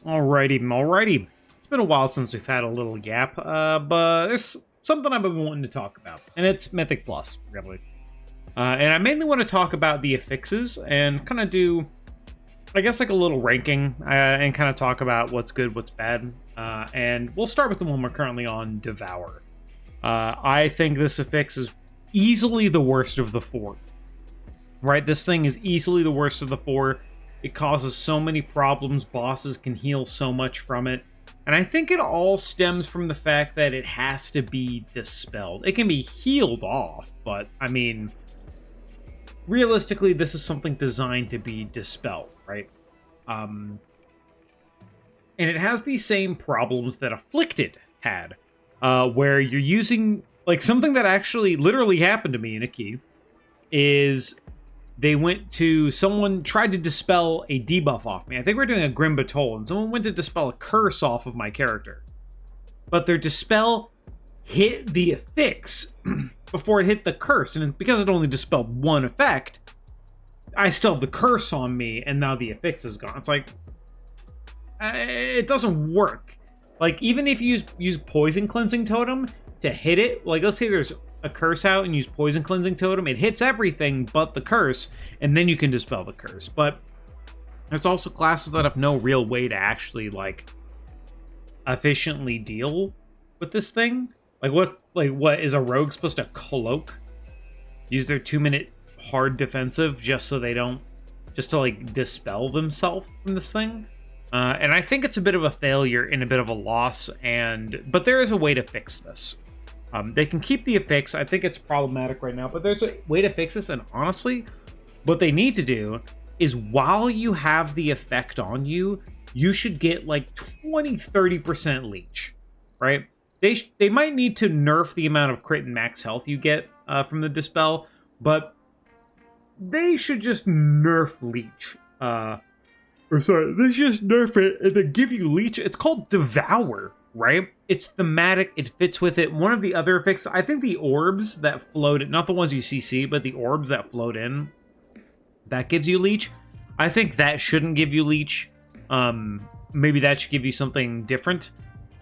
Alrighty. It's been a while since we've had a little gap, but there's something I've been wanting to talk about, and it's Mythic Plus, really. And I mainly want to talk about the affixes and kind of do, I guess, like a little ranking and kind of talk about what's good, what's bad. And we'll start with the one we're currently on, Devour. I think this affix is easily the worst of the four. Right? This thing is easily the worst of the four. It causes so many problems. Bosses can heal so much from it. And I think it all stems from the fact that it has to be dispelled. It can be healed off, but I mean, realistically, this is something designed to be dispelled, right? And it has these same problems that Afflicted had, where you're using, like, something that actually literally happened to me in a key, is someone tried to dispel a debuff off me. I think we're doing a Grim Batol, and someone went to dispel a curse off of my character. But their dispel hit the affix before it hit the curse, and because it only dispelled one effect, I still have the curse on me, and now the affix is gone. It's like, it doesn't work. Like, even if you use Poison Cleansing Totem to hit it, like, let's say there's a curse out and use Poison Cleansing Totem, it hits everything but the curse, and then you can dispel the curse. But there's also classes that have no real way to actually, like, efficiently deal with this thing. What is a rogue supposed to cloak? Use their 2-minute hard defensive just so they don't, just to, like, dispel themselves from this thing? And I think it's a bit of a failure and a bit of a loss, but there is a way to fix this. They can keep the affix. I think it's problematic right now, but there's a way to fix this, and honestly, what they need to do is, while you have the effect on you, you should get like 20-30% leech, right? They might need to nerf the amount of crit and max health you get from the dispel, but they should just nerf leech. They should just nerf it and then give you leech. It's called Devour, right? It's thematic, it fits with it. One of the other effects, I think the orbs that float, not the ones you CC, but the orbs that float in, that gives you leech. I think that shouldn't give you leech. Maybe that should give you something different.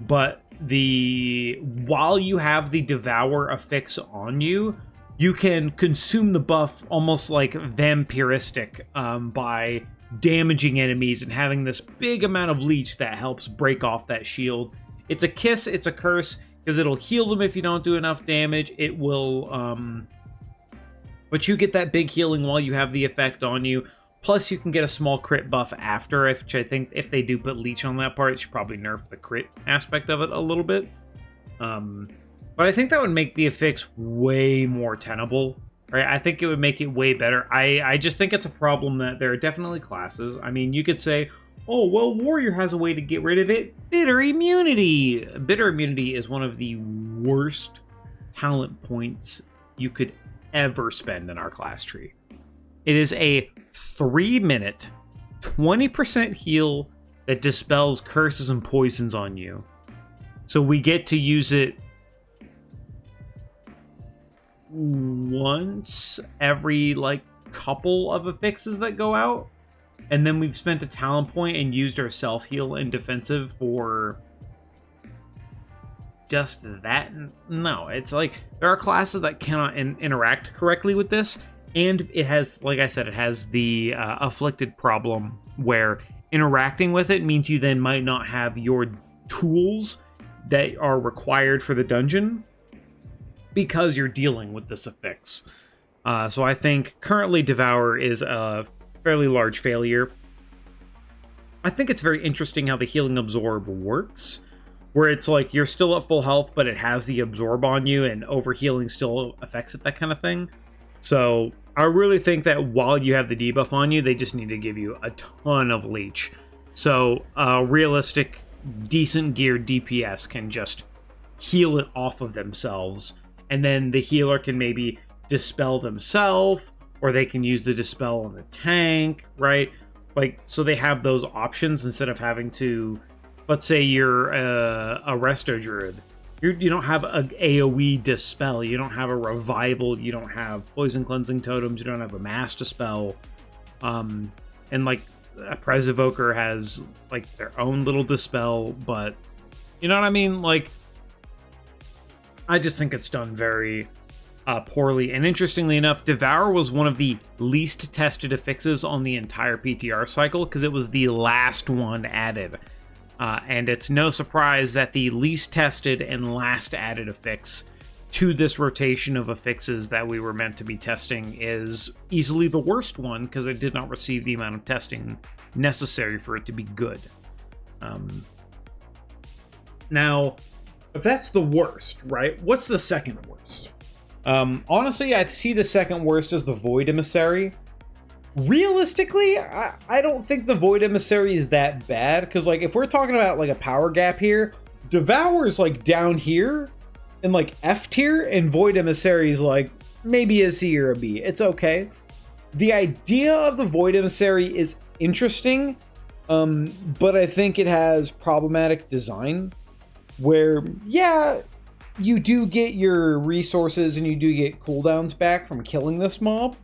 But while you have the Devour affix on you, you can consume the buff almost like vampiristic by damaging enemies and having this big amount of leech that helps break off that shield. It's a kiss, it's a curse, because it'll heal them if you don't do enough damage. It will, but you get that big healing while you have the effect on you. Plus, you can get a small crit buff after, which I think if they do put leech on that part, it should probably nerf the crit aspect of it a little bit. But I think that would make the affix way more tenable, right? I think it would make it way better. I just think it's a problem that there are definitely classes. I mean, you could say, oh, well, Warrior has a way to get rid of it. Bitter Immunity. Bitter Immunity is one of the worst talent points you could ever spend in our class tree. It is a 3-minute, 20% heal that dispels curses and poisons on you. So we get to use it once every, like, couple of affixes that go out. And then we've spent a talent point and used our self-heal and defensive for just that. No, it's like there are classes that cannot interact correctly with this. And it has, like I said, it has the Afflicted problem where interacting with it means you then might not have your tools that are required for the dungeon because you're dealing with this affix. So I think currently Devour is a fairly large failure. I think it's very interesting how the Healing Absorb works, where it's like you're still at full health, but it has the absorb on you, and overhealing still affects it, that kind of thing. So I really think that while you have the debuff on you, they just need to give you a ton of leech. So realistic, decent geared DPS can just heal it off of themselves, and then the healer can maybe dispel themselves, or they can use the dispel on the tank, right? Like, so they have those options instead of having to, let's say you're a Resto Druid. You don't have a AoE dispel, you don't have a revival, you don't have poison cleansing totems, you don't have a mass dispel. And like, a Prez Evoker has like their own little dispel, but you know what I mean? Like, I just think it's done very poorly. And interestingly enough, Devour was one of the least tested affixes on the entire PTR cycle because it was the last one added. And it's no surprise that the least tested and last added affix to this rotation of affixes that we were meant to be testing is easily the worst one because it did not receive the amount of testing necessary for it to be good. Now, if that's the worst, right, what's the second worst? Honestly, I'd see the second worst as the Void Emissary. Realistically, I don't think the Void Emissary is that bad, because like if we're talking about like a power gap here, Devour's like down here in like F tier, and Void Emissary is like maybe a C or a B. It's okay. The idea of the Void Emissary is interesting, but I think it has problematic design where, yeah, you do get your resources and you do get cooldowns back from killing this mob,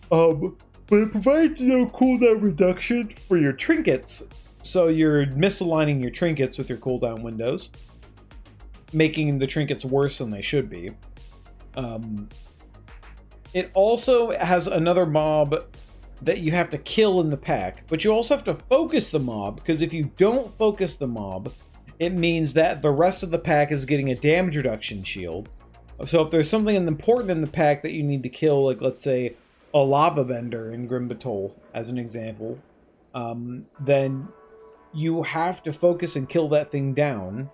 but it provides no cooldown reduction for your trinkets, so you're misaligning your trinkets with your cooldown windows, making the trinkets worse than they should be. It also has another mob that you have to kill in the pack, but you also have to focus the mob, because if you don't focus the mob, it means that the rest of the pack is getting a damage reduction shield. So if there's something important in the pack that you need to kill, like let's say a lava bender in Grim Batol, as an example, then you have to focus and kill that thing down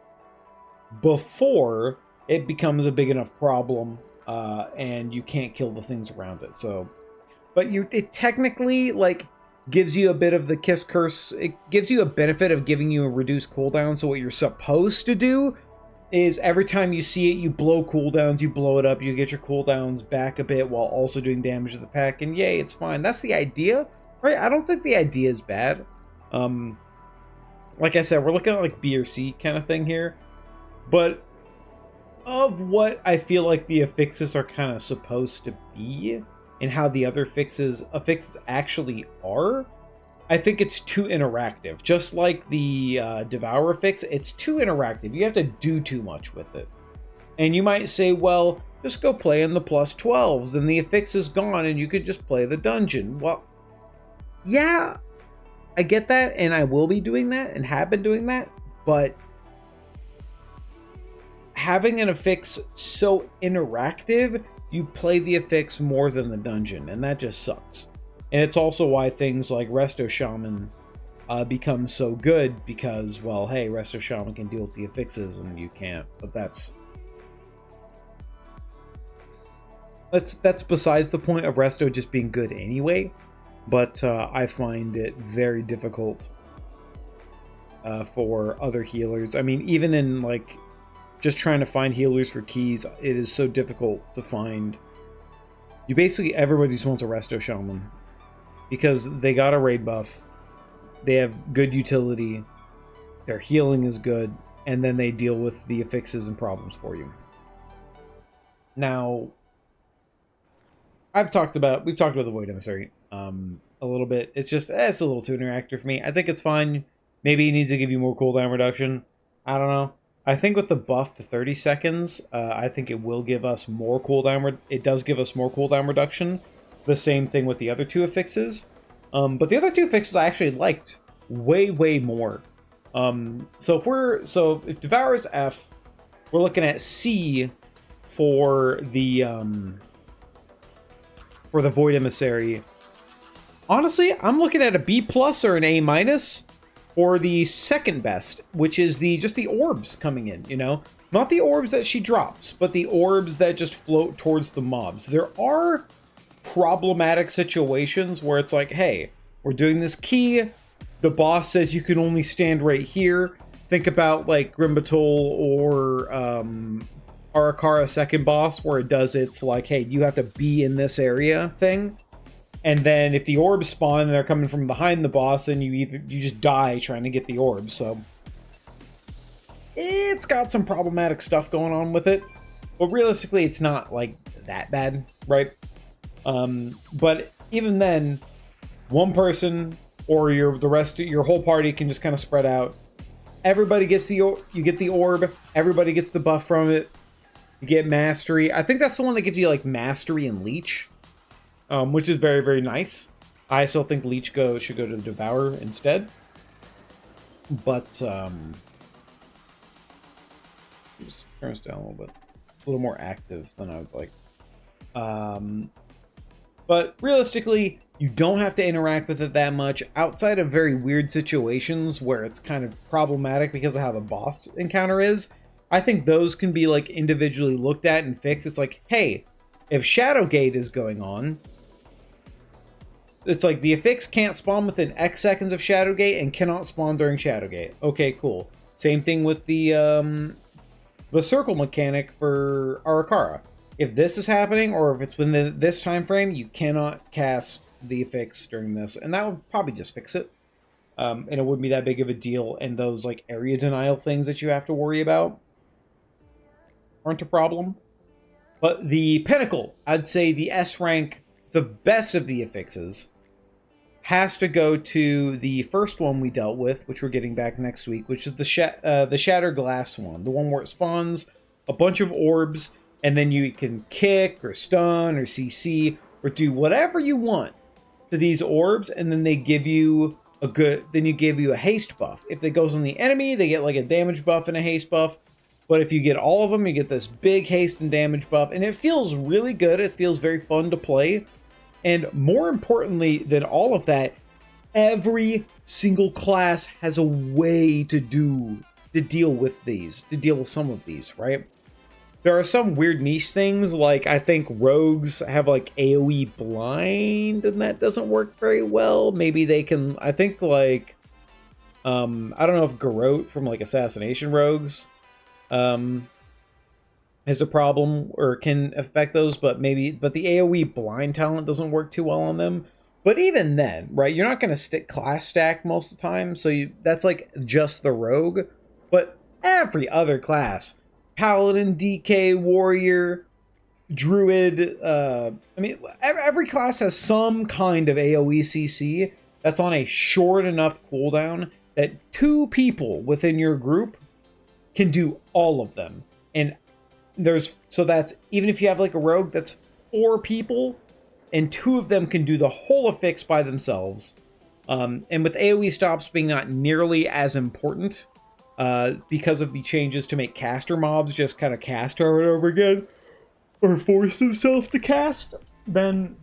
before it becomes a big enough problem, and you can't kill the things around it. So, but it technically like gives you a bit of the Kiss Curse. It gives you a benefit of giving you a reduced cooldown. So what you're supposed to do is every time you see it, you blow cooldowns, you blow it up, you get your cooldowns back a bit while also doing damage to the pack, and yay, it's fine. That's the idea, right? I don't think the idea is bad. Like I said, we're looking at like B or C kind of thing here, but of what I feel like the affixes are kind of supposed to be and how the other affixes actually are, I think it's too interactive. Just like the Devour affix, it's too interactive. You have to do too much with it. And you might say, well, just go play in the +12s and the affix is gone and you could just play the dungeon. Well, yeah, I get that, and I will be doing that and have been doing that, but having an affix so interactive, you play the affix more than the dungeon, and that just sucks. And it's also why things like Resto Shaman become so good, because, well, hey, Resto Shaman can deal with the affixes and you can't. But that's besides the point of Resto just being good anyway. But I find it very difficult for other healers. I mean, even in like just trying to find healers for keys, it is so difficult to find. Everybody just wants a Resto Shaman because they got a raid buff, they have good utility, their healing is good, and then they deal with the affixes and problems for you. Now, we've talked about the Void Emissary a little bit. It's just it's a little too interactive for me. I think it's fine. Maybe it needs to give you more cooldown reduction. I don't know. I think with the buff to 30 seconds, I think it will give us more cooldown. It does give us more cooldown reduction. The same thing with the other two affixes. But the other two affixes I actually liked way, way more. So if Devour is F, we're looking at C for the Void Emissary. Honestly, I'm looking at a B+ or an A- or the second best, which is just the orbs coming in, you know? Not the orbs that she drops, but the orbs that just float towards the mobs. There are problematic situations where it's like, hey, we're doing this key, the boss says you can only stand right here. Think about like Grim Batol or Arakara second boss, where it does it's like, hey, you have to be in this area thing. And then if the orbs spawn and they're coming from behind the boss, and you just die trying to get the orbs. So it's got some problematic stuff going on with it, but realistically it's not like that bad, right? But even then, one person or the rest of your whole party can just kind of spread out. Everybody gets you get the orb. Everybody gets the buff from it. You get mastery. I think that's the one that gives you like mastery and leech, which is very, very nice. I still think leech should go to the Devour instead. But just turn this down a little bit. A little more active than I would like. But realistically, you don't have to interact with it that much outside of very weird situations where it's kind of problematic because of how the boss encounter is. I think those can be like individually looked at and fixed. It's like, hey, if Shadowgate is going on, it's like the affix can't spawn within X seconds of Shadowgate and cannot spawn during Shadowgate. Okay, cool. Same thing with the circle mechanic for Arakara. If this is happening, or if it's within this time frame, you cannot cast the affix during this, and that would probably just fix it. And it wouldn't be that big of a deal, and those like area denial things that you have to worry about aren't a problem. But the pinnacle, I'd say the S rank, the best of the affixes, has to go to the first one we dealt with, which we're getting back next week, which is the Shatter Glass one, the one where it spawns a bunch of orbs, and then you can kick or stun or CC or do whatever you want to these orbs, and then they give you a haste buff. If it goes on the enemy, they get like a damage buff and a haste buff. But if you get all of them, you get this big haste and damage buff, and it feels really good. It feels very fun to play. And more importantly than all of that, every single class has a way to deal with some of these, right? There are some weird niche things, like I think rogues have like AoE blind, and that doesn't work very well. Maybe they can, I think like, I don't know if Garrote from like Assassination Rogues has a problem or can affect those, but the AoE blind talent doesn't work too well on them. But even then, right, you're not going to stick class stack most of the time, so that's like just the rogue. But every other class, Paladin, DK, Warrior, Druid, every class has some kind of AoE CC that's on a short enough cooldown that 2 people within your group can do all of them. And that's, even if you have like a rogue, that's 4 people, and 2 of them can do the whole affix by themselves. And with AoE stops being not nearly as important, because of the changes to make caster mobs just kind of cast over and over again, or force themselves to cast, then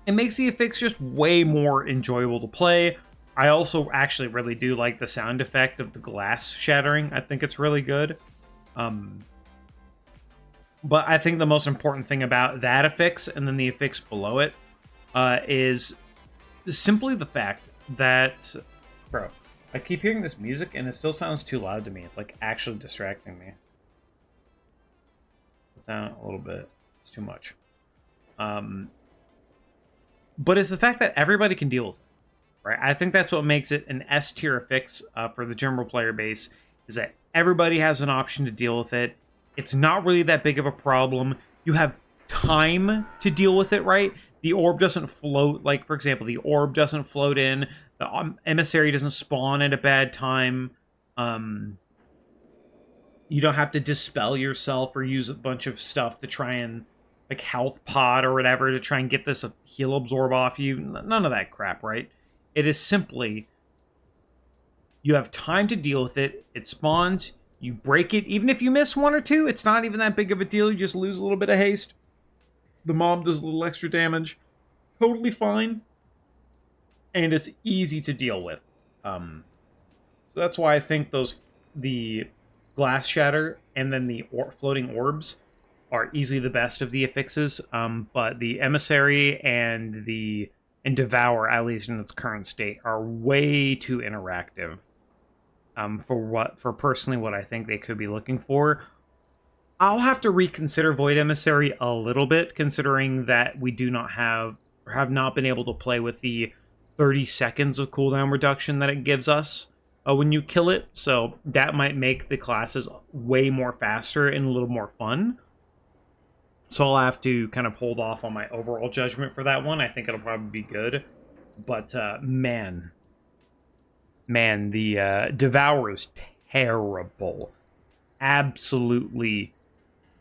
it makes the affix just way more enjoyable to play. I also actually really do like the sound effect of the glass shattering. I think it's really good. But I think the most important thing about that affix and then the affix below it is simply the fact that, bro, I keep hearing this music and it still sounds too loud to me. It's like actually distracting me. Put down a little bit. It's too much. But it's the fact that everybody can deal with it, right? I think that's what makes it an S tier affix for the general player base, is that everybody has an option to deal with it. It's not really that big of a problem. You have time to deal with it, right? The orb doesn't float. Like, for example, the orb doesn't float in. The emissary doesn't spawn at a bad time. You don't have to dispel yourself or use a bunch of stuff to try and, like, health pod or whatever, to try and get this heal absorb off you. None of that crap, right? It is simply, you have time to deal with it. It spawns. You break it. Even if you miss 1 or 2, it's not even that big of a deal. You just lose a little bit of haste. The mob does a little extra damage. Totally fine. And it's easy to deal with. So that's why I think the glass shatter and then the floating orbs are easily the best of the affixes. But the emissary and Devour, at least in its current state, are way too interactive. For personally what I think they could be looking for. I'll have to reconsider Void Emissary a little bit, considering that we do not have not been able to play with the 30 seconds of cooldown reduction that it gives us when you kill it. So that might make the classes way more faster and a little more fun. So I'll have to kind of hold off on my overall judgment for that one. I think it'll probably be good. But man, the Devour is terrible. Absolutely,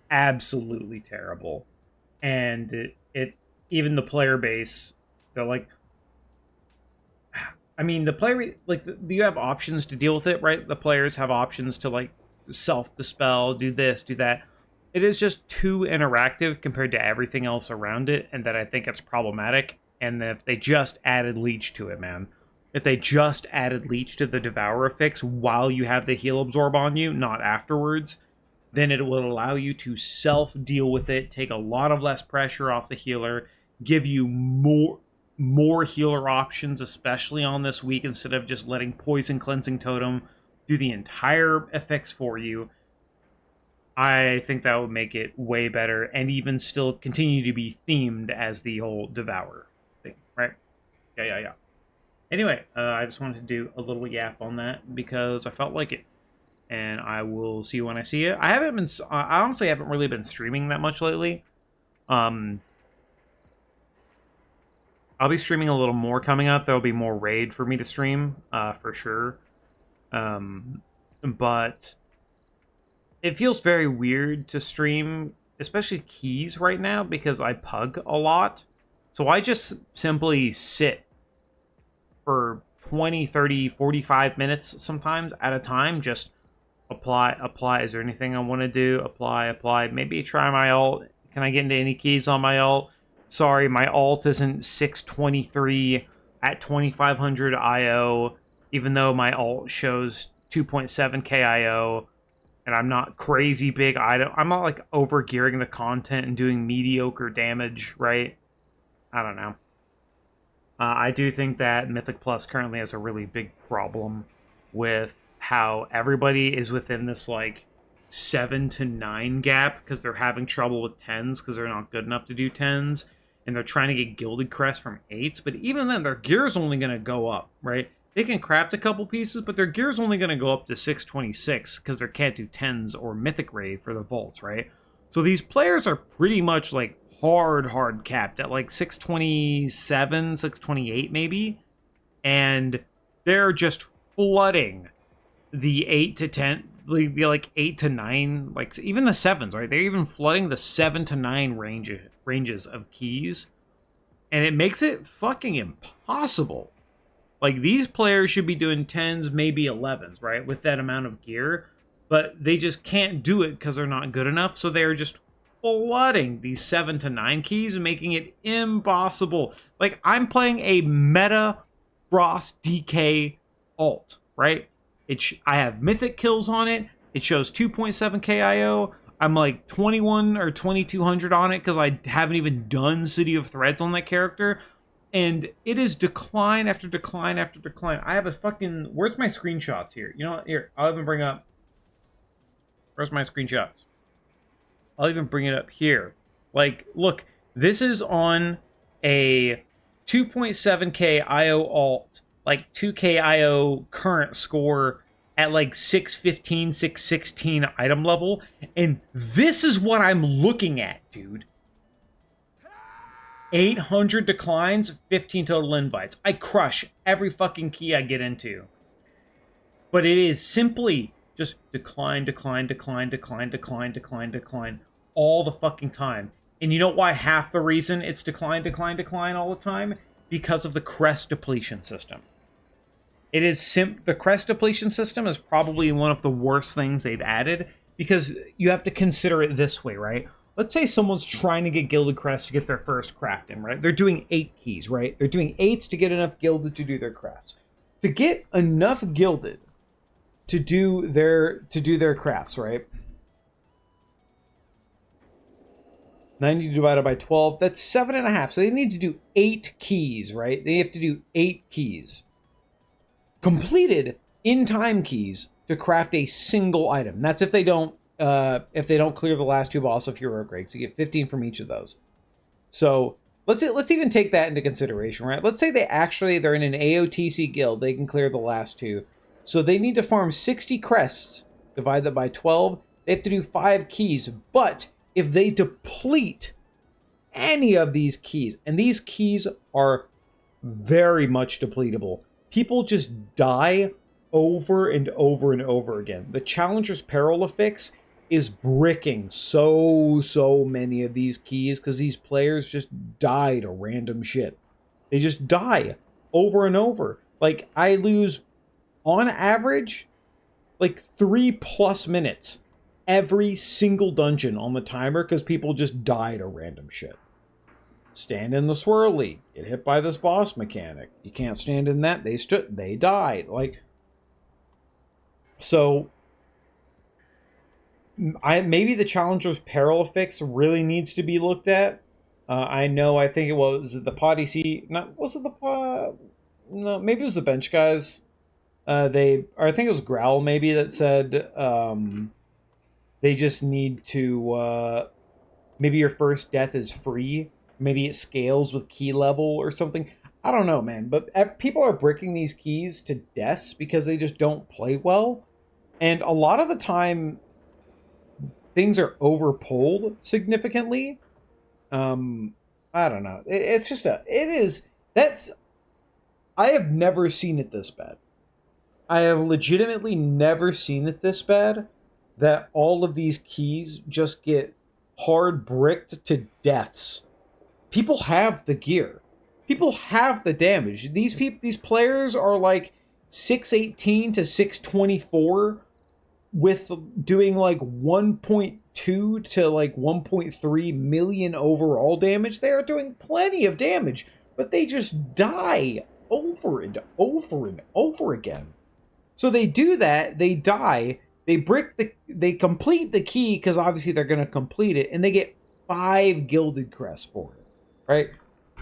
absolutely terrible. And it even the player base, they're like, I mean, the player, like, you have options to deal with it, right? The players have options to, like, self-dispel, do this, do that. It is just too interactive compared to everything else around it, and that I think it's problematic. And if they just added Leech to it, man. If they just added Leech to the Devourer fix while you have the heal absorb on you, not afterwards, then it will allow you to self-deal with it, take a lot of less pressure off the healer, give you more healer options, especially on this week, instead of just letting Poison Cleansing Totem do the entire effects for you. I think that would make it way better, and even still continue to be themed as the whole Devour thing, right? Yeah. Anyway, I just wanted to do a little yap on that because I felt like it. And I will see you when I see it. I honestly haven't really been streaming that much lately. I'll be streaming a little more coming up. There'll be more raid for me to stream, for sure. But it feels very weird to stream, especially keys right now, because I pug a lot. So I just simply sit for 20, 30, 45 minutes sometimes at a time, just apply. Is there anything I want to do? Apply. Maybe try my alt. Can I get into any keys on my alt? Sorry, my alt isn't 623 at 2500 IO, even though my alt shows 2.7k IO, and I'm not crazy big. I'm not like over gearing the content and doing mediocre damage, right? I don't know. I do think that Mythic Plus currently has a really big problem with how everybody is within this like 7 to 9 gap because they're having trouble with 10s because they're not good enough to do 10s, and they're trying to get Gilded Crest from 8s, but even then their gear's only going to go up, right? They can craft a couple pieces, but their gear's only going to go up to 626 because they can't do 10s or Mythic Raid for the vaults, right? So these players are pretty much like hard capped at like 627, 628 maybe, and they're just flooding the 8 to 10, like 8 to 9, like even the 7s, right? They're even flooding the 7 to 9 ranges of keys, and it makes it fucking impossible. Like, these players should be doing 10s, maybe 11s, right? With that amount of gear, but they just can't do it because they're not good enough, so they're just flooding these 7 to 9 keys and making it impossible. Like, I'm playing a meta Frost DK alt, right? I have Mythic kills on it. It shows 2.7k IO. I'm like 21 or 2200 on it because I haven't even done City of Threads on that character. And it is decline after decline after decline. I have a fucking... Where's my screenshots here? You know what? Here, I'll even bring up... Where's my screenshots? I'll even bring it up here. Like, look, this is on a 2.7k IO alt, like 2k IO current score at like 615, 616 item level, and this is what I'm looking at, dude. 800 declines, 15 total invites. I crush every fucking key I get into. But it is simply just decline all the fucking time. And you know why half the reason it's decline all the time? Because of the crest depletion system. It is the crest depletion system is probably one of the worst things they've added, because you have to consider it this way, right? Let's say someone's trying to get Gilded Crest to get their first craft in, right? They're doing 8 keys, right? They're doing 8s to get enough Gilded to do their crafts. To get enough Gilded to do their crafts, right? 90 divided by 12, that's 7.5. So they need to do 8 keys, right? They have to do 8 keys. Completed in-time keys to craft a single item. That's if they don't clear the last 2 boss of hero grades. So you get 15 from each of those. So let's even take that into consideration, right? Let's say they're in an AOTC guild. They can clear the last 2. So they need to farm 60 crests, divide that by 12. They have to do 5 keys. But if they deplete any of these keys, and these keys are very much depletable. People just die over and over and over again. The Challenger's Peril affix is bricking so many of these keys because these players just die to random shit. They just die over and over. Like, I lose, on average, like 3+ minutes every single dungeon on the timer because people just die to random shit. Stand in the swirly, get hit by this boss mechanic. You can't stand in that, they died. Like, so maybe the Challenger's Peril affix really needs to be looked at. I think it was the Potty C. Not was it the no, maybe it was the bench guys. I think it was Growl maybe that said they just need to maybe your first death is free. Maybe it scales with key level or something. I don't know, man. But people are bricking these keys to deaths because they just don't play well. And a lot of the time, things are overpulled significantly. I don't know. I have never seen it this bad. I have legitimately never seen it this bad that all of these keys just get hard bricked to deaths. People have the gear. People have the damage. These players are like 618 to 624 with doing like 1.2 to like 1.3 million overall damage. They are doing plenty of damage, but they just die over and over and over again. So they do that, they die, they complete the key because obviously they're going to complete it, and they get 5 gilded crests for it, right?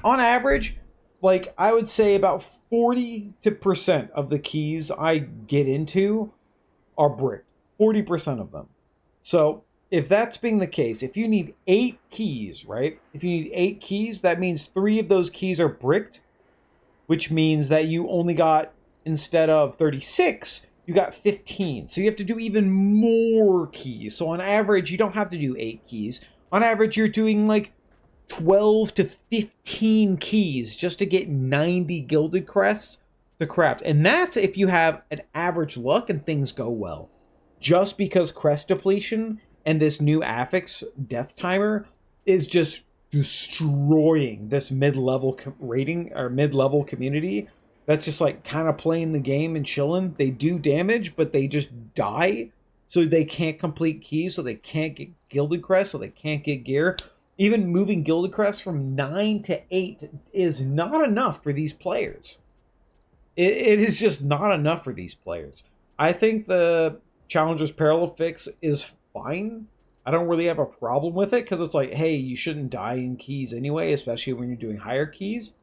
On average, like, I would say about 40% of the keys I get into are bricked. 40% of them. So if that's being the case, if you need 8 keys, right? If you need 8 keys, that means 3 of those keys are bricked, which means that you only got, instead of 36, you got 15. So you have to do even more keys. So on average, you don't have to do 8 keys. On average, you're doing like 12 to 15 keys just to get 90 gilded crests to craft. And that's if you have an average luck and things go well. Just because crest depletion and this new affix death timer is just destroying this mid-level rating or mid-level community that's just like kind of playing the game and chilling. They do damage, but they just die, so they can't complete keys, so they can't get gilded crests, so they can't get gear. Even moving gilded crests from 9 to 8 is not enough for these players. It is just not enough for these players. I think the Challenger's Peril affix is fine. I don't really have a problem with it because it's like, hey, you shouldn't die in keys anyway, especially when you're doing higher keys.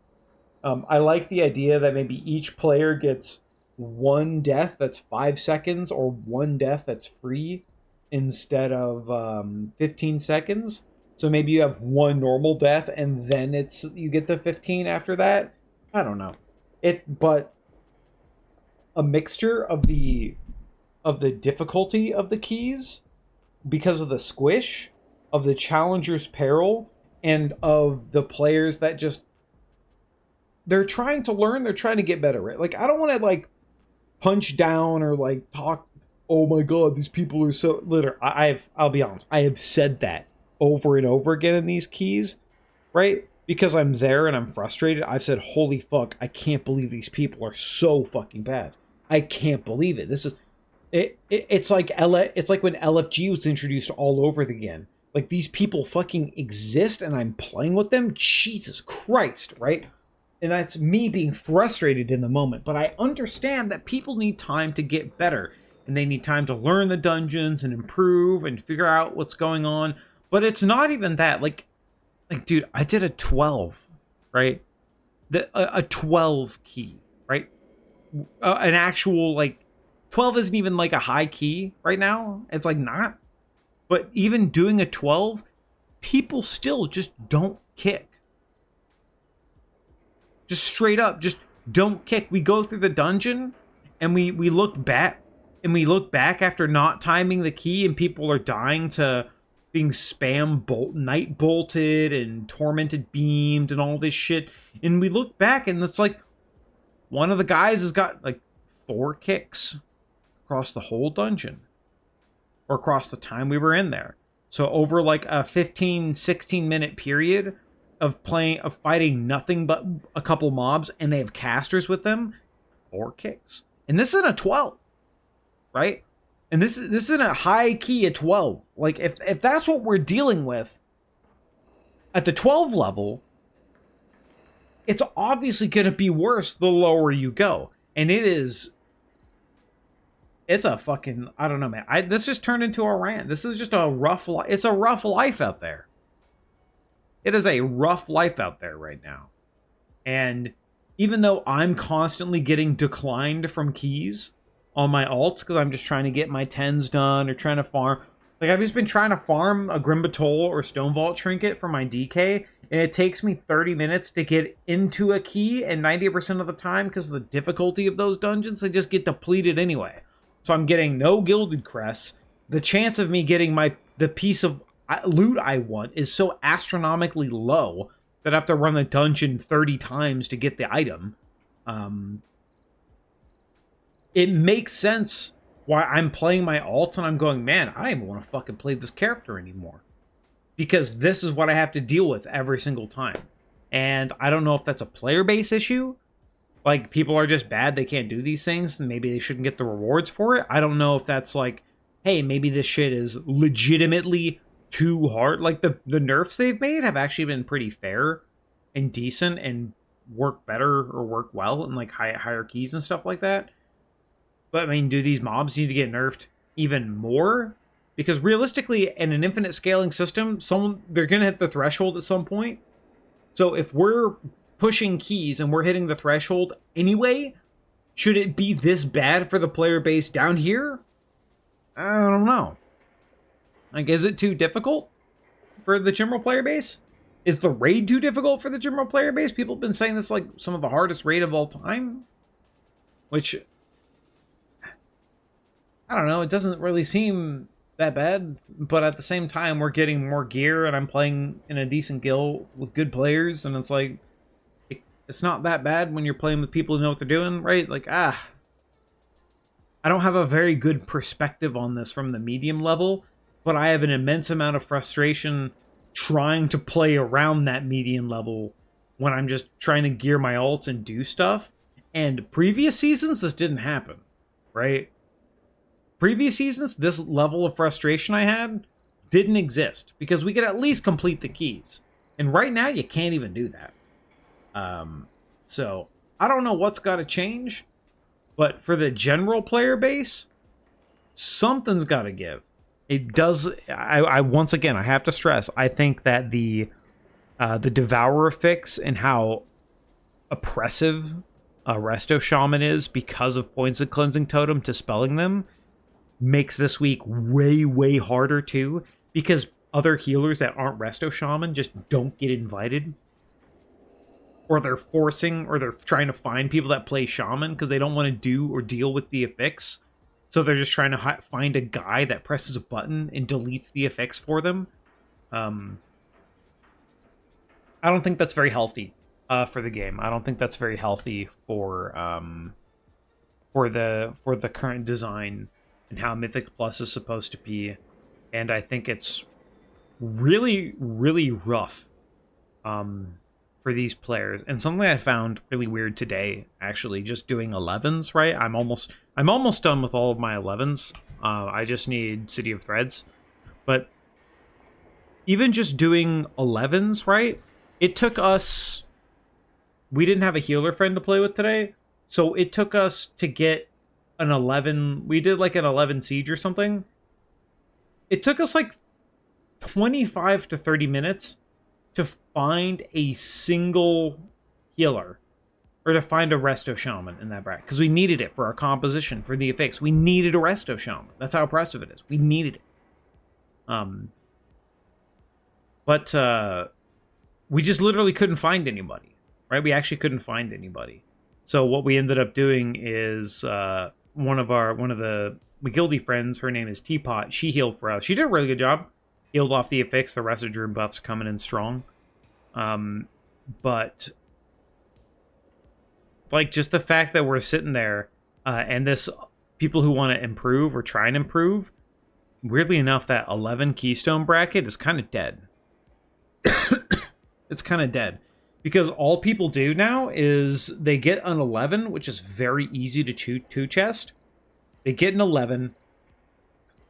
I like the idea that maybe each player gets 1 death that's 5 seconds or 1 death that's free instead of 15 seconds. So maybe you have 1 normal death and then you get the 15 after that. I don't know. But a mixture of the difficulty of the keys because of the squish, of the Challenger's Peril, and of the players that just, they're trying to learn, they're trying to get better, right? Like, I don't want to like punch down or like talk, oh my god, these people are so literally, I'll be honest, I have said that over and over again in these keys, right? Because I'm there and I'm frustrated. I've said, holy fuck, I can't believe these people are so fucking bad. I can't believe it. This is it's like when LFG was introduced all over again. Like, these people fucking exist and I'm playing with them. Jesus Christ, right? And that's me being frustrated in the moment. But I understand that people need time to get better. And they need time to learn the dungeons and improve and figure out what's going on. But it's not even that. Like dude, I did a 12, right? A 12 key, right? An actual, like, 12 isn't even like a high key right now. It's like not. But even doing a 12, people still just don't kick. Just straight up, just don't kick. We go through the dungeon and we look back after not timing the key and people are dying to being night bolted and tormented beamed and all this shit. And we look back and it's like one of the guys has got like 4 kicks across the whole dungeon or across the time we were in there. So over like a 15-16 minute period of fighting nothing but a couple mobs, and they have casters with them, 4 kicks. And this isn't a 12, right? And this isn't a high key at 12. Like if that's what we're dealing with at the 12 level, it's obviously going to be worse the lower you go. And it's a fucking, I don't know, man. This just turned into a rant. This is just a rough life. It's a rough life out there. It is a rough life out there right now. And even though I'm constantly getting declined from keys on my alts because I'm just trying to get my 10s done or trying to farm. Like, I've just been trying to farm a Grimbatol or Stone Vault trinket for my DK, and it takes me 30 minutes to get into a key, and 90% of the time, because of the difficulty of those dungeons, they just get depleted anyway. So I'm getting no gilded crests. The chance of me getting the piece of loot I want is so astronomically low that I have to run the dungeon 30 times to get the item. It makes sense why I'm playing my alt and I'm going, man, I don't even want to fucking play this character anymore. Because this is what I have to deal with every single time. And I don't know if that's a player base issue. Like, people are just bad, they can't do these things, and maybe they shouldn't get the rewards for it. I don't know if that's like, hey, maybe this shit is legitimately too hard. Like, the nerfs they've made have actually been pretty fair and decent and work better or work well in, like, higher keys and stuff like that. But, I mean, do these mobs need to get nerfed even more? Because realistically, in an infinite scaling system, they're going to hit the threshold at some point. So if we're pushing keys and we're hitting the threshold anyway, should it be this bad for the player base down here? I don't know. Like, is it too difficult for the general player base? Is the raid too difficult for the general player base? People have been saying this like some of the hardest raid of all time. Which, I don't know, it doesn't really seem that bad, but at the same time, we're getting more gear, and I'm playing in a decent guild with good players, and it's like, it's not that bad when you're playing with people who know what they're doing, right? Like, I don't have a very good perspective on this from the medium level, but I have an immense amount of frustration trying to play around that medium level when I'm just trying to gear my ults and do stuff. And previous seasons, this didn't happen, right? Previous seasons, this level of frustration I had didn't exist because we could at least complete the keys. And right now, you can't even do that. So I don't know what's got to change, but for the general player base, something's got to give. It does. I once again, I have to stress, I think that the Devourer fix and how oppressive Resto Shaman is because of points of cleansing totem to spelling them makes this week way, way harder too, because other healers that aren't Resto Shaman just don't get invited. Or they're forcing, or they're trying to find people that play Shaman because they don't want to do or deal with the affix. So they're just trying to find a guy that presses a button and deletes the affix for them. I don't think that's very healthy for the game. I don't think that's very healthy for the current design and how Mythic Plus is supposed to be. And I think it's really, really rough. For these players. And something I found really weird today, actually, just doing 11s, right? I'm almost done with all of my 11s. I just need City of Threads. But even just doing 11s, right? It took us... We didn't have a healer friend to play with today, so it took us to get an 11... We did like an 11 siege or something. It took us like 25 to 30 minutes to find a single healer, or to find a Resto Shaman in that bracket, because we needed it for our composition, for the affix. We needed a Resto Shaman. That's how oppressive it is. We needed it. But we just literally couldn't find anybody, right? We actually couldn't find anybody. So what we ended up doing is one of the Guildy friends, her name is Teapot, she healed for us. She did a really good job. healed off the affix. The rest of Drew buffs coming in strong. But like just the fact that we're sitting there and this people who want to improve or try and improve, weirdly enough, that 11 keystone bracket is kind of dead. It's kind of dead because all people do now is they get an 11, which is very easy to two chest. They get an 11,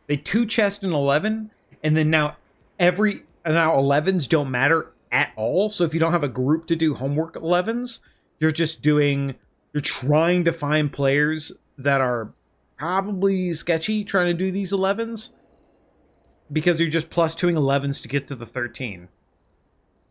they two chest an 11, and then now 11s don't matter at all. So if you don't have a group to do homework 11s, you're trying to find players that are probably sketchy trying to do these 11s because you're just plus 2ing 11s to get to the 13.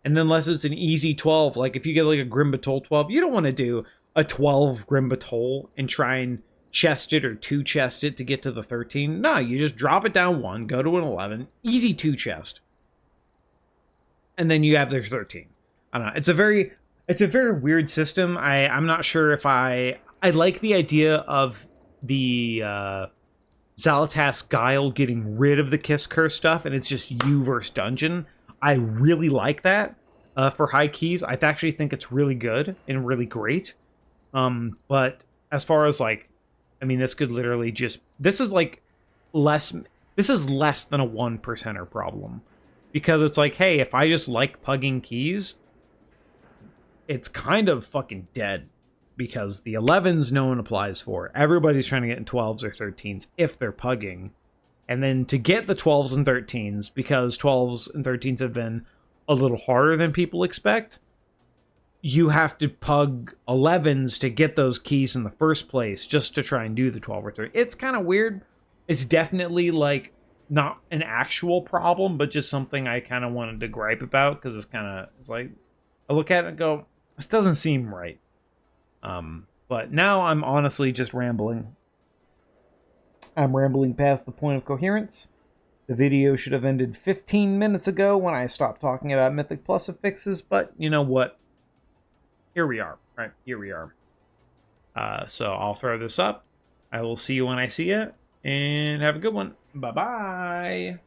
And then unless it's an easy 12, like if you get like a Grim Batol 12, you don't want to do a 12 Grim Batol and try and chest it or two chest it to get to the 13. No, you just drop it down 1, go to an 11, easy 2 chest. And then you have their 13. I don't know. It's a very weird system. I'm not sure if I like the idea of the Zalatas Guile getting rid of the Kiss Curse stuff and it's just you versus dungeon. I really like that for high keys. I actually think it's really good and really great. But as far as like, I mean, this could literally just, this is less than a 1%er problem. Because it's like, hey, if I just like pugging keys, it's kind of fucking dead. Because the 11s no one applies for. Everybody's trying to get in 12s or 13s if they're pugging. And then to get the 12s and 13s, because 12s and 13s have been a little harder than people expect, you have to pug 11s to get those keys in the first place just to try and do the 12 or 13. It's kind of weird. It's definitely like not an actual problem, but just something I kind of wanted to gripe about because it's like I look at it and go, this doesn't seem right. But now I'm honestly just rambling. I'm rambling past the point of coherence. The video should have ended 15 minutes ago when I stopped talking about Mythic Plus affixes, but you know what? Here we are. Right, here we are. So I'll throw this up. I will see you when I see it, and have a good one. Bye-bye.